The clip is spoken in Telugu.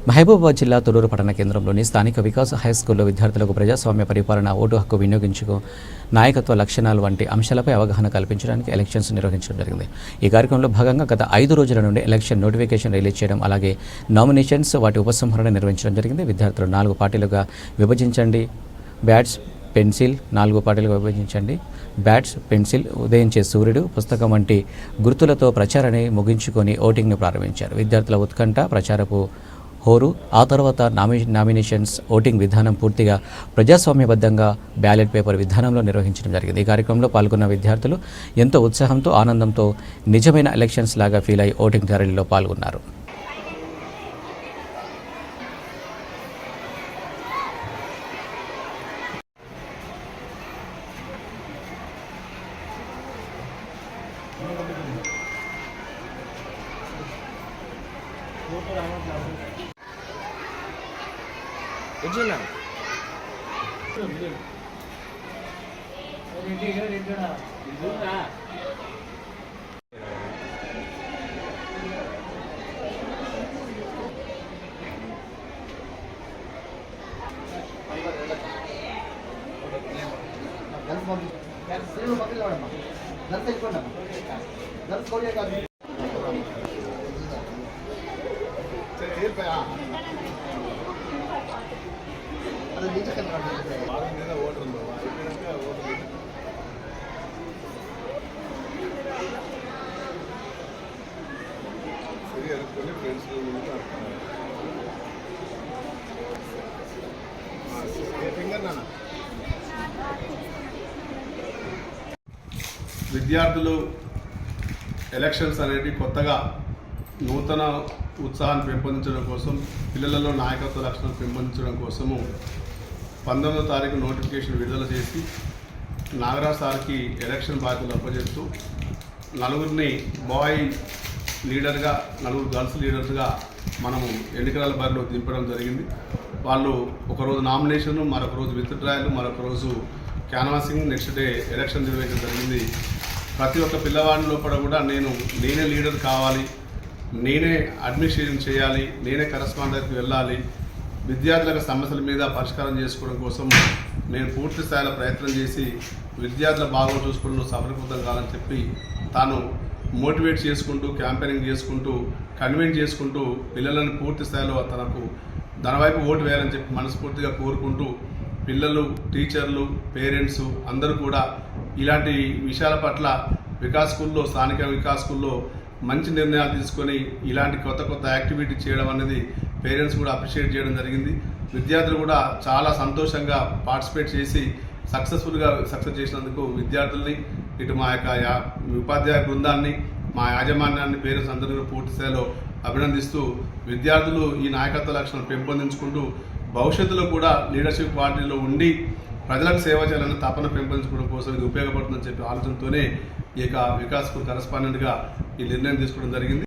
మహబూబాబాద్ జిల్లా తొర్రూరు పట్టణ కేంద్రంలోని స్థానిక వికాస్ హైస్కూల్లో విద్యార్థులకు ప్రజాస్వామ్య పరిపాలన, ఓటు హక్కు వినియోగించుకో, నాయకత్వ లక్షణాలు వంటి అంశాలపై అవగాహన కల్పించడానికి ఎలక్షన్స్ నిర్వహించడం జరిగింది. ఈ కార్యక్రమంలో భాగంగా గత 5 రోజుల నుండి ఎలక్షన్ నోటిఫికేషన్ రిలీజ్ చేయడం, అలాగే నామినేషన్స్, వాటి ఉపసంహరణ నిర్వహించడం జరిగింది. విద్యార్థులు 4 పార్టీలుగా విభజించండి, బ్యాట్స్ పెన్సిల్ 4 పార్టీలుగా విభజించండి, బ్యాట్స్ పెన్సిల్, ఉదయించే సూర్యుడు, పుస్తకం వంటి గుర్తులతో ప్రచారాన్ని ముగించుకొని ఓటింగ్ను ప్రారంభించారు. విద్యార్థుల ఉత్కంఠ, ప్రచారపు హోరు, ఆ తర్వాత నామినేషన్స్, ఓటింగ్ విధానం పూర్తిగా ప్రజాస్వామ్యబద్ధంగా బ్యాలెట్ పేపర్ విధానంలో నిర్వహించడం జరిగింది. ఈ కార్యక్రమంలో పాల్గొన్న విద్యార్థులు ఎంతో ఉత్సాహంతో, ఆనందంతో నిజమైన ఎలక్షన్స్ లాగా ఫీల్ అయి ఓటింగ్ ర్యాలీలో పాల్గొన్నారు. విద్యార్థులు ఎలక్షన్స్ అనేది కొత్తగా నూతన ఉత్సాహాన్ని పెంపొందించడం కోసం, పిల్లలలో నాయకత్వ లక్షణాలు పెంపొందించడం కోసము 19వ తారీఖు నోటిఫికేషన్ విడుదల చేసి నాగరాజ్ సార్కి ఎలక్షన్ బాధ్యతలు అప్పచెప్తూ 4 బాయ్ లీడర్గా, 4 గర్ల్స్ లీడర్స్గా మనము ఎన్నికల బరిలో దింపడం జరిగింది. వాళ్ళు ఒకరోజు నామినేషన్, మరొక రోజు విత్ డ్రాయల్, మరొక రోజు క్యాన్వాసింగ్, నెక్స్ట్ డే ఎలక్షన్ నిర్వహించడం జరిగింది. ప్రతి ఒక్క పిల్లవాడి లోపల కూడా నేనే లీడర్ కావాలి, నేనే అడ్మినిస్ట్రేషన్ చేయాలి, నేనే కరస్పాండెంట్కి వెళ్ళాలి, విద్యార్థుల సమస్యల మీద పరిష్కారం చేసుకోవడం కోసం నేను పూర్తి స్థాయిలో ప్రయత్నం చేసి విద్యార్థుల బాగా చూసుకుంటూ సఫలీకృతం కావాలని చెప్పి తాను మోటివేట్ చేసుకుంటూ, క్యాంపెయినింగ్ చేసుకుంటూ, కన్విన్స్ చేసుకుంటూ పిల్లలను పూర్తి స్థాయిలో తన వైపు ఓటు వేయాలని చెప్పి మనస్ఫూర్తిగా కోరుకుంటూ, పిల్లలు, టీచర్లు, పేరెంట్స్ అందరూ కూడా ఇలాంటి విషయాల పట్ల స్థానిక వికాస్ స్కూల్లో మంచి నిర్ణయాలు తీసుకొని ఇలాంటి కొత్త యాక్టివిటీ చేయడం అనేది పేరెంట్స్ కూడా అప్రిషియేట్ చేయడం జరిగింది. విద్యార్థులు కూడా చాలా సంతోషంగా పార్టిసిపేట్ చేసి సక్సెస్ చేసినందుకు విద్యార్థుల్ని, ఇటు మా యొక్క ఉపాధ్యాయ బృందాన్ని, మా యాజమాన్యాన్ని, పేరెంట్స్ అందరూ పూర్తి స్థాయిలో అభినందిస్తూ, విద్యార్థులు ఈ నాయకత్వ లక్షణాలు పెంపొందించుకుంటూ భవిష్యత్తులో కూడా లీడర్షిప్ పార్టీలో ఉండి ప్రజలకు సేవ చేయాలని తపన పెంపొందించుకోవడం కోసం ఇది ఉపయోగపడుతుందని చెప్పి ఆలోచనతోనే ఈ యొక్క వికాస్ స్కూల్ కరస్పాండెంట్గా ఈ నిర్ణయం తీసుకోవడం జరిగింది.